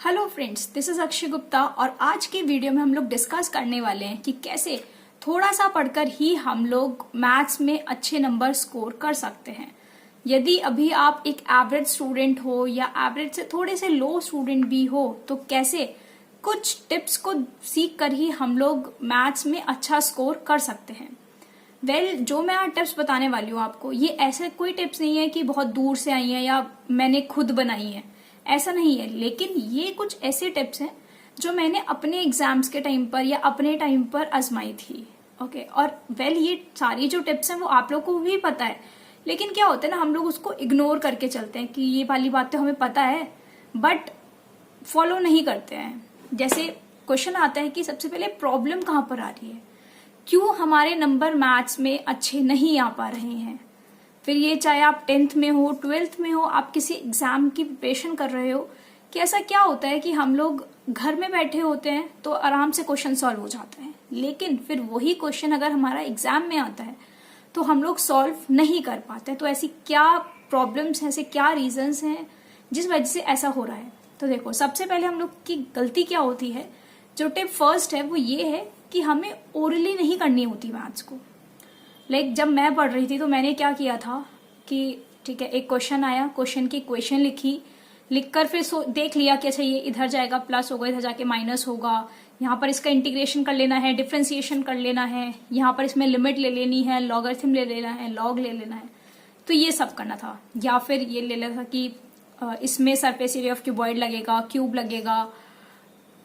Hello friends, this is Akshay Gupta और आज की वीडियो में हम लोग डिस्कस करने वाले हैं कि कैसे थोड़ा सा पढ़कर ही हम लोग मैथ्स में अच्छे नंबर स्कोर कर सकते हैं। यदि अभी आप एक एवरेज स्टूडेंट हो या एवरेज से थोड़े से लो स्टूडेंट भी हो तो कैसे कुछ टिप्स को सीख कर ही हम लोग मैथ्स में अच्छा स्कोर कर सकते हैं। जो मैं आज टिप्स बताने वाली हूँ आपको, ये ऐसे कोई टिप्स नहीं है कि बहुत दूर से आई है या मैंने खुद बनाई है, ऐसा नहीं है। लेकिन ये कुछ ऐसे टिप्स हैं जो मैंने अपने एग्जाम्स के टाइम पर या अपने टाइम पर आजमाई थी। ओके, और ये सारी जो टिप्स हैं वो आप लोग को भी पता है, लेकिन क्या होता है ना, हम लोग उसको इग्नोर करके चलते हैं कि ये वाली बात तो हमें पता है बट फॉलो नहीं करते हैं। जैसे क्वेश्चन आता है कि सबसे पहले प्रॉब्लम कहाँ पर आ रही है, क्यों हमारे नंबर मैथ्स में अच्छे नहीं आ पा रहे हैं। फिर ये चाहे आप 10th में हो, 12th में हो, आप किसी एग्जाम की प्रिपरेशन कर रहे हो, कि ऐसा क्या होता है कि हम लोग घर में बैठे होते हैं तो आराम से क्वेश्चन सॉल्व हो जाता है, लेकिन फिर वही क्वेश्चन अगर हमारा एग्जाम में आता है तो हम लोग सॉल्व नहीं कर पाते। तो ऐसी क्या प्रॉब्लम्स हैं, ऐसे क्या रीजंस हैं जिस वजह से ऐसा हो रहा है। तो देखो, सबसे पहले हम लोग की गलती क्या होती है, जो टिप फर्स्ट है वो ये है कि हमें ओरली नहीं करनी होती मैथ्स को। जब मैं पढ़ रही थी तो मैंने क्या किया था कि ठीक है, एक क्वेश्चन आया, क्वेश्चन की इक्वेशन लिखकर फिर देख लिया कि अच्छा ये इधर जाएगा प्लस होगा, इधर जाके माइनस होगा, यहाँ पर इसका इंटीग्रेशन कर लेना है, डिफ्रेंसिएशन कर लेना है, यहाँ पर इसमें लिमिट ले लेनी है, लॉगरिथम ले लेना है, लॉग ले लेना है। तो ये सब करना था, या फिर ये ले लेना था कि इसमें सरफेस एरिया ऑफ क्यूबॉइड लगेगा, क्यूब लगेगा।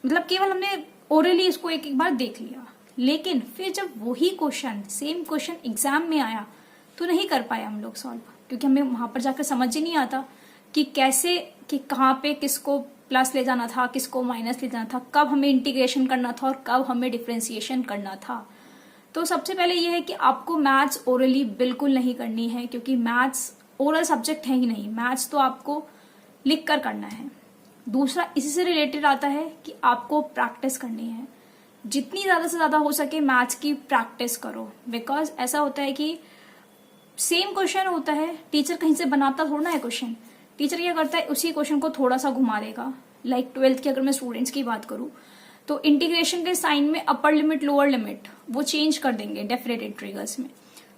मतलब केवल हमने ओरली इसको एक एक बार देख लिया, लेकिन फिर जब वही क्वेश्चन सेम क्वेश्चन एग्जाम में आया तो नहीं कर पाए हम लोग सॉल्व, क्योंकि हमें वहां पर जाकर समझ ही नहीं आता कि कैसे, कि कहाँ पे किसको प्लस ले जाना था, किसको माइनस ले जाना था, कब हमें इंटीग्रेशन करना था और कब हमें डिफ्रेंसिएशन करना था। तो सबसे पहले यह है कि आपको मैथ्स ओरली बिल्कुल नहीं करनी है, क्योंकि मैथ्स ओरल सब्जेक्ट है ही नहीं, मैथ्स तो आपको लिख कर करना है। दूसरा इसी से रिलेटेड आता है कि आपको प्रैक्टिस करनी है, जितनी ज्यादा से ज्यादा हो सके मैथ्स की प्रैक्टिस करो। बिकॉज ऐसा होता है कि सेम क्वेश्चन होता है, टीचर कहीं से बनाता थोड़ा ना है क्वेश्चन, टीचर क्या करता है उसी क्वेश्चन को थोड़ा सा घुमा देगा। 12th की अगर मैं स्टूडेंट्स की बात करूं तो इंटीग्रेशन के साइन में अपर लिमिट लोअर लिमिट वो चेंज कर देंगे डेफिनेट इंटीग्रल्स में,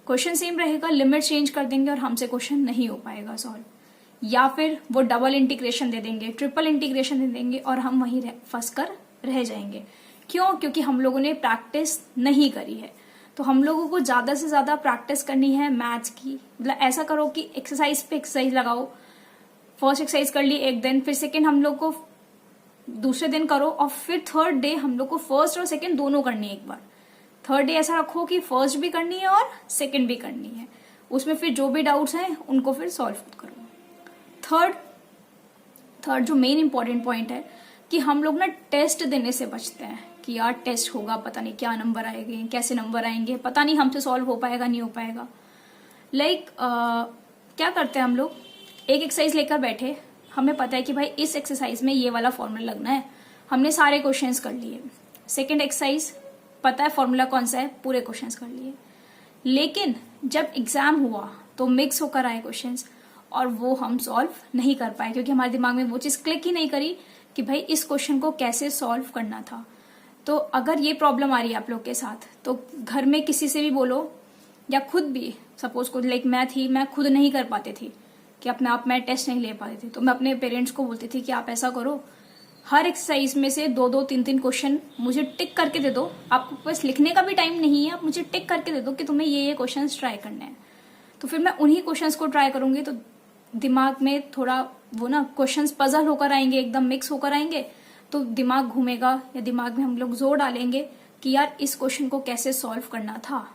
क्वेश्चन सेम रहेगा, लिमिट चेंज कर देंगे और हमसे क्वेश्चन नहीं हो पाएगा सॉल्व। या फिर वो डबल इंटीग्रेशन दे देंगे, ट्रिपल इंटीग्रेशन दे देंगे और हम वहीं फंस कर रह जाएंगे। क्यों? क्योंकि हम लोगों ने प्रैक्टिस नहीं करी है। तो हम लोगों को ज्यादा से ज्यादा प्रैक्टिस करनी है मैथ्स की। मतलब ऐसा करो कि एक्सरसाइज पे एक्सरसाइज लगाओ, फर्स्ट एक्सरसाइज कर ली एक दिन, फिर सेकेंड हम लोग को दूसरे दिन करो, और फिर थर्ड डे हम लोग को फर्स्ट और सेकेंड दोनों करनी है एक बार। थर्ड डे ऐसा रखो कि फर्स्ट भी करनी है और सेकेंड भी करनी है, उसमें फिर जो भी डाउट्स हैं उनको फिर सॉल्व करो। थर्ड जो मेन इंपॉर्टेंट पॉइंट है कि हम लोग ना टेस्ट देने से बचते हैं कि यार टेस्ट होगा, पता नहीं क्या नंबर आएंगे, कैसे नंबर आएंगे, पता नहीं हमसे सॉल्व हो पाएगा नहीं हो पाएगा। क्या करते हैं हम लोग, एक एक्सरसाइज लेकर बैठे, हमें पता है कि भाई इस एक्सरसाइज में ये वाला फॉर्मूला लगना है, हमने सारे क्वेश्चंस कर लिए। सेकेंड एक्सरसाइज पता है फॉर्मूला कौन सा है, पूरे क्वेश्चंस कर लिए। लेकिन जब एग्जाम हुआ तो मिक्स होकर आए क्वेश्चंस और वो हम सॉल्व नहीं कर पाए, क्योंकि हमारे दिमाग में वो चीज क्लिक ही नहीं करी कि भाई इस क्वेश्चन को कैसे सॉल्व करना था। तो अगर ये प्रॉब्लम आ रही है आप लोग के साथ तो घर में किसी से भी बोलो, या खुद भी सपोज को मैं खुद नहीं कर पाती थी कि अपने आप मैं टेस्ट नहीं ले पाती थी, तो मैं अपने पेरेंट्स को बोलती थी कि आप ऐसा करो, हर एक्सरसाइज में से 2-2 3-3 क्वेश्चन मुझे टिक करके दे दो, आपको बस लिखने का भी टाइम नहीं है, आप मुझे टिक करके दे दो कि तुम्हें ये क्वेश्चन ट्राई करने हैं। तो फिर मैं उन्हीं क्वेश्चन को ट्राई करूंगी, तो दिमाग में थोड़ा वो ना क्वेश्चंस पजल होकर आएंगे, एकदम मिक्स होकर आएंगे, तो दिमाग घूमेगा, या दिमाग में हम लोग जोर डालेंगे कि यार इस क्वेश्चन को कैसे सॉल्व करना था।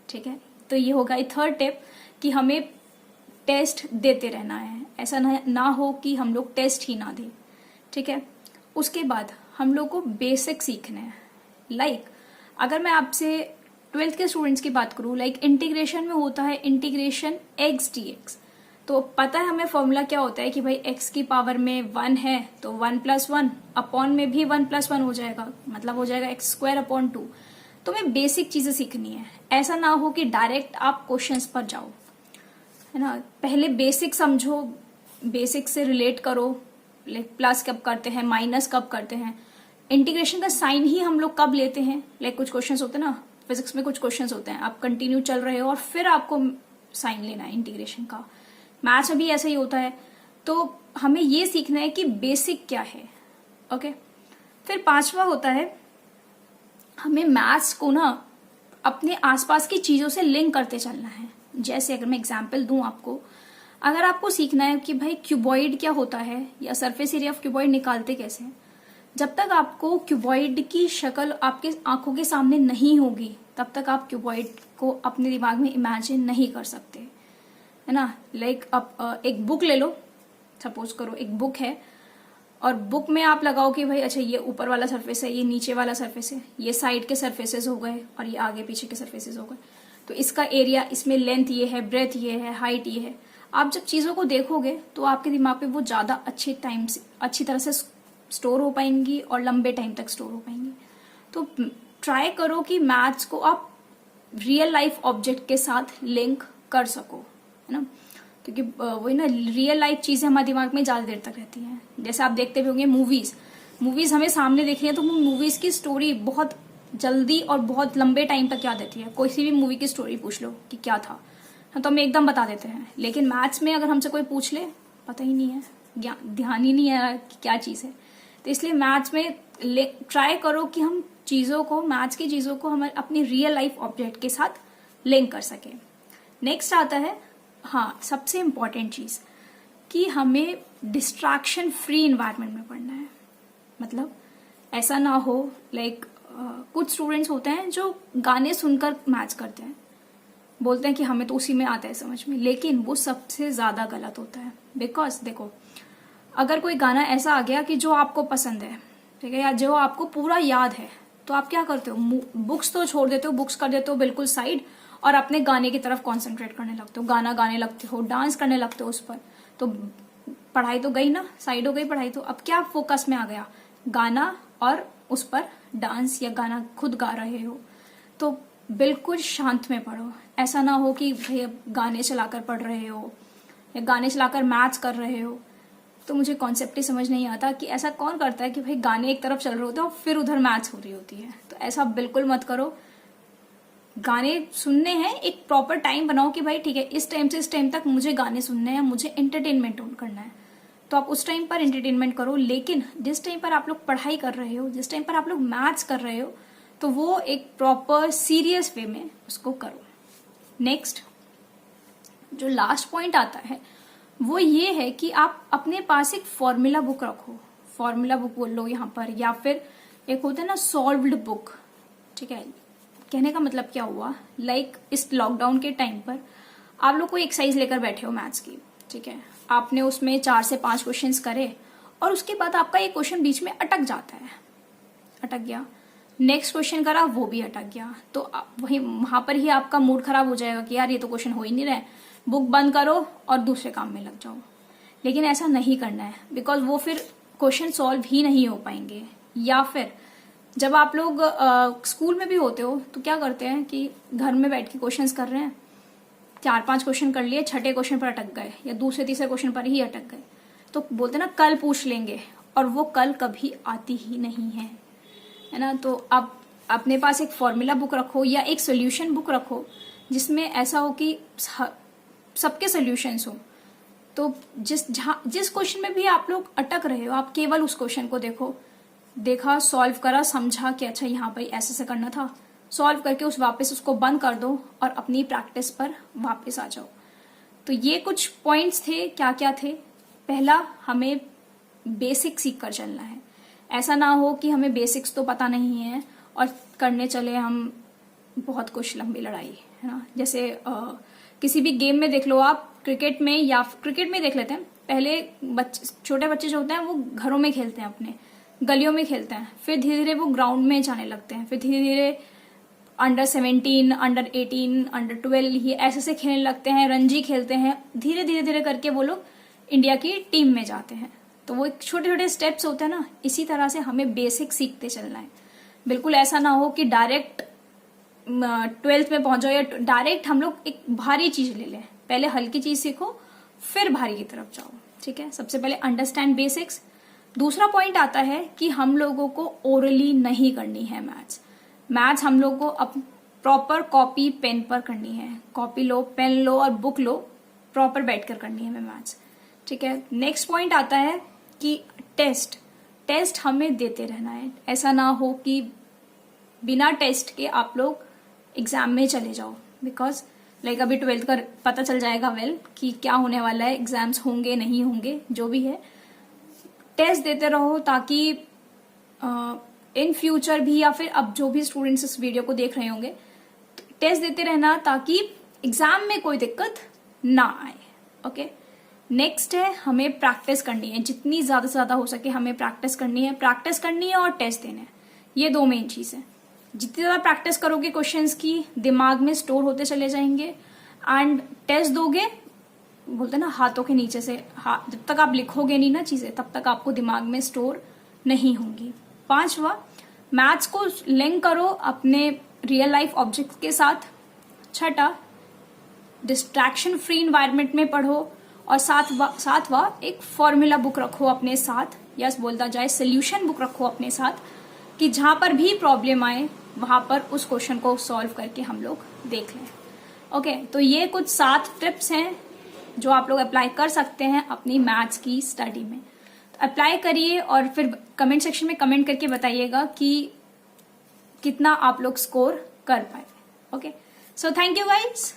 ठीक है, तो ये होगा थर्ड टिप कि हमें टेस्ट देते रहना है, ऐसा ना हो कि हम लोग टेस्ट ही ना दें। ठीक है, उसके बाद हम लोग को बेसिक सीखना है। अगर मैं आपसे 12th के स्टूडेंट्स की बात करूं, इंटीग्रेशन में होता है इंटीग्रेशन x dx, तो पता है हमें फॉर्मूला क्या होता है कि भाई x की पावर में 1 है तो 1 + 1, अपॉन में भी 1 + 1 हो जाएगा, मतलब हो जाएगा x²/2। तो हमें बेसिक चीजें सीखनी है, ऐसा ना हो कि डायरेक्ट आप क्वेश्चंस पर जाओ, है ना। पहले बेसिक समझो, बेसिक से रिलेट करो, लाइक प्लस कब करते हैं, माइनस कब करते हैं, इंटीग्रेशन का साइन ही हम लोग कब लेते हैं। लाइक कुछ क्वेश्चंस होते हैं ना, फिजिक्स में कुछ क्वेश्चंस होते हैं, आप कंटिन्यू चल रहे हो और फिर आपको साइन लेना है इंटीग्रेशन का। मैथ्स में भी ऐसा ही होता है। तो हमें ये सीखना है कि बेसिक क्या है। ओके, फिर पांचवा होता है हमें मैथ्स को ना अपने आसपास की चीजों से लिंक करते चलना है। जैसे अगर मैं एग्जांपल दूं आपको, अगर आपको सीखना है कि भाई क्यूबॉइड क्या होता है या सरफेस एरिया ऑफ क्यूबॉइड निकालते कैसे हैं, जब तक आपको क्यूबॉइड की शक्ल आपके आंखों के सामने नहीं होगी तब तक आप क्यूबॉइड को अपने दिमाग में इमेजिन नहीं कर सकते, है ना। लाइक आप एक बुक ले लो, सपोज करो एक बुक है और बुक में आप लगाओ कि भाई अच्छा ये ऊपर वाला सरफेस है, ये नीचे वाला सरफेस है, ये साइड के सरफेसेस हो गए और ये आगे पीछे के सरफेसेस हो गए। तो इसका एरिया, इसमें लेंथ ये है, ब्रेथ ये है, हाइट ये है। आप जब चीजों को देखोगे तो आपके दिमाग पे वो ज्यादा अच्छी तरह से स्टोर हो पाएंगी और लंबे टाइम तक स्टोर हो पाएंगी। तो ट्राई करो कि मैथ्स को आप रियल लाइफ ऑब्जेक्ट के साथ लिंक कर सको, है ना। क्योंकि वही ना, रियल लाइफ चीजें हमारे दिमाग में ज्यादा देर तक रहती हैं। जैसे आप देखते भी होंगे मूवीज हमें सामने देखनी है तो मूवीज की स्टोरी बहुत जल्दी और बहुत लंबे टाइम तक याद रहती है। कोई सी भी मूवी की स्टोरी पूछ लो कि क्या था, तो हम एकदम बता देते हैं। लेकिन मैथ्स में अगर हमसे कोई पूछ ले, पता ही नहीं है, ध्यान ही नहीं है कि क्या चीज है। तो इसलिए मैथ्स में ट्राई करो कि हम मैथ्स की चीजों को हम अपनी रियल लाइफ ऑब्जेक्ट के साथ लिंक कर सके। नेक्स्ट आता है, हाँ, सबसे इंपॉर्टेंट चीज कि हमें डिस्ट्रैक्शन फ्री इन्वायरमेंट में पढ़ना है। मतलब ऐसा ना हो, लाइक कुछ स्टूडेंट्स होते हैं जो गाने सुनकर मैथ्स करते हैं, बोलते हैं कि हमें तो उसी में आता है समझ में, लेकिन वो सबसे ज्यादा गलत होता है। बिकॉज देखो, अगर कोई गाना ऐसा आ गया कि जो आपको पसंद है, ठीक है, या जो आपको पूरा याद है, तो आप क्या करते हो, बुक्स तो छोड़ देते हो, बुक्स कर देते हो बिल्कुल साइड और अपने गाने की तरफ कॉन्सेंट्रेट करने लगते हो, गाना गाने लगते हो, डांस करने लगते हो उस पर। तो पढ़ाई तो गई ना, साइड हो गई पढ़ाई। तो अब क्या फोकस में आ गया, गाना और उस पर डांस या गाना खुद गा रहे हो। तो बिल्कुल शांत में पढ़ो। ऐसा ना हो कि भाई अब गाने चलाकर पढ़ रहे हो या गाने चलाकर मैथ्स कर रहे हो। तो मुझे कॉन्सेप्ट ही समझ नहीं आता कि ऐसा कौन करता है कि भाई गाने एक तरफ चल रहे होते हैं और फिर उधर मैथ्स हो रही होती है। तो ऐसा बिल्कुल मत करो। गाने सुनने हैं, एक प्रॉपर टाइम बनाओ कि भाई ठीक है, इस टाइम से इस टाइम तक मुझे गाने सुनने हैं, मुझे एंटरटेनमेंट करना है, तो आप उस टाइम पर एंटरटेनमेंट करो। लेकिन जिस टाइम पर आप लोग पढ़ाई कर रहे हो, जिस टाइम पर आप लोग मैथ्स कर रहे हो, तो वो एक प्रॉपर सीरियस वे में उसको करो। नेक्स्ट जो लास्ट पॉइंट आता है वो ये है कि आप अपने पास एक फॉर्मूला बुक रखो। फॉर्मूला बुक बोल लो यहाँ पर, या फिर एक होता है ना सॉल्व्ड बुक, ठीक है। कहने का मतलब क्या हुआ, लाइक इस लॉकडाउन के टाइम पर आप लोग कोई एक्सरसाइज लेकर बैठे हो मैथ्स की, ठीक है, आपने उसमें 4 से 5 क्वेश्चंस करे और उसके बाद आपका एक क्वेश्चन बीच में अटक जाता है, अटक गया, नेक्स्ट क्वेश्चन करा वो भी अटक गया, तो वहां पर ही आपका मूड खराब हो जाएगा कि यार ये तो क्वेश्चन हो ही नहीं रहा है, बुक बंद करो और दूसरे काम में लग जाओ। लेकिन ऐसा नहीं करना है, बिकॉज वो फिर क्वेश्चन सॉल्व ही नहीं हो पाएंगे। या फिर जब आप लोग स्कूल में भी होते हो तो क्या करते हैं कि घर में बैठ के क्वेश्चंस कर रहे हैं, 4-5 क्वेश्चन कर लिए, छठे क्वेश्चन पर अटक गए या दूसरे तीसरे क्वेश्चन पर ही अटक गए, तो बोलते ना कल पूछ लेंगे, और वो कल कभी आती ही नहीं है ना। तो आप अपने पास एक फॉर्मूला बुक रखो या एक सोल्यूशन बुक रखो जिसमें ऐसा हो कि सबके सोल्यूशंस हो। तो जिस क्वेश्चन में भी आप लोग अटक रहे हो, आप केवल उस क्वेश्चन को देखा, सॉल्व करा, समझा कि अच्छा यहाँ पर ऐसे से करना था, सॉल्व करके वापस उसको बंद कर दो और अपनी प्रैक्टिस पर वापस आ जाओ। तो ये कुछ पॉइंट्स थे, क्या क्या थे। पहला, हमें बेसिक सीख कर चलना है। ऐसा ना हो कि हमें बेसिक्स तो पता नहीं है और करने चले हम बहुत कुछ लंबी लड़ाई, है ना। जैसे किसी भी गेम में देख लो आप, क्रिकेट में देख लेते हैं, पहले छोटे बच्चे जो होते हैं वो घरों में खेलते हैं, अपने गलियों में खेलते हैं, फिर धीरे धीरे वो ग्राउंड में जाने लगते हैं, फिर धीरे धीरे अंडर 17, अंडर 18, अंडर 12 ही ऐसे खेलने लगते हैं, रणजी खेलते हैं, धीरे करके वो लोग इंडिया की टीम में जाते हैं। तो वो छोटे छोटे स्टेप्स होते हैं ना, इसी तरह से हमें बेसिक सीखते चलना है। बिल्कुल ऐसा ना हो कि डायरेक्ट 12th में पहुंच जाओ या डायरेक्ट हम लोग एक भारी चीज ले लें। पहले हल्की चीज सीखो फिर भारी की तरफ जाओ, ठीक है। सबसे पहले अंडरस्टैंड बेसिक्स, दूसरा पॉइंट आता है कि हम लोगों को ओरली नहीं करनी है मैथ्स हम लोगों को प्रॉपर कॉपी पेन पर करनी है। कॉपी लो, पेन लो और बुक लो, प्रॉपर बैठकर करनी है हमें मैथ्स। ठीक है। नेक्स्ट पॉइंट आता है कि टेस्ट हमें देते रहना है। ऐसा ना हो कि बिना टेस्ट के आप लोग एग्जाम में चले जाओ, बिकॉज लाइक अभी 12th का पता चल जाएगा कि क्या होने वाला है, एग्जाम्स होंगे नहीं होंगे, जो भी है टेस्ट देते रहो, ताकि इन फ्यूचर भी या फिर अब जो भी स्टूडेंट्स इस वीडियो को देख रहे होंगे, टेस्ट देते रहना ताकि एग्जाम में कोई दिक्कत ना आए। ओके। नेक्स्ट है हमें प्रैक्टिस करनी है, जितनी ज्यादा से ज्यादा हो सके हमें प्रैक्टिस करनी है और टेस्ट देना है। ये दो मेन चीज है। जितनी ज्यादा प्रैक्टिस करोगे क्वेश्चंस की, दिमाग में स्टोर होते चले जाएंगे, एंड टेस्ट दोगे, बोलते ना हाथों के नीचे से, जब तक आप लिखोगे नहीं ना चीजें, तब तक आपको दिमाग में स्टोर नहीं होंगी। 5वां, मैथ्स को लिंक करो अपने रियल लाइफ ऑब्जेक्ट के साथ। 6वां, डिस्ट्रैक्शन फ्री इन्वायरमेंट में पढ़ो। और 7वां, एक फॉर्मूला बुक रखो अपने साथ, यस बोलता जाए सोल्यूशन बुक रखो अपने साथ, कि जहां पर भी प्रॉब्लम आए वहां पर उस क्वेश्चन को सॉल्व करके हम लोग देख लें। ओके। तो ये कुछ 7 टिप्स हैं जो आप लोग अप्लाई कर सकते हैं अपनी मैथ्स की स्टडी में। तो अप्लाई करिए और फिर कमेंट सेक्शन में कमेंट करके बताइएगा कि कितना आप लोग स्कोर कर पाए। Okay. So thank you guys.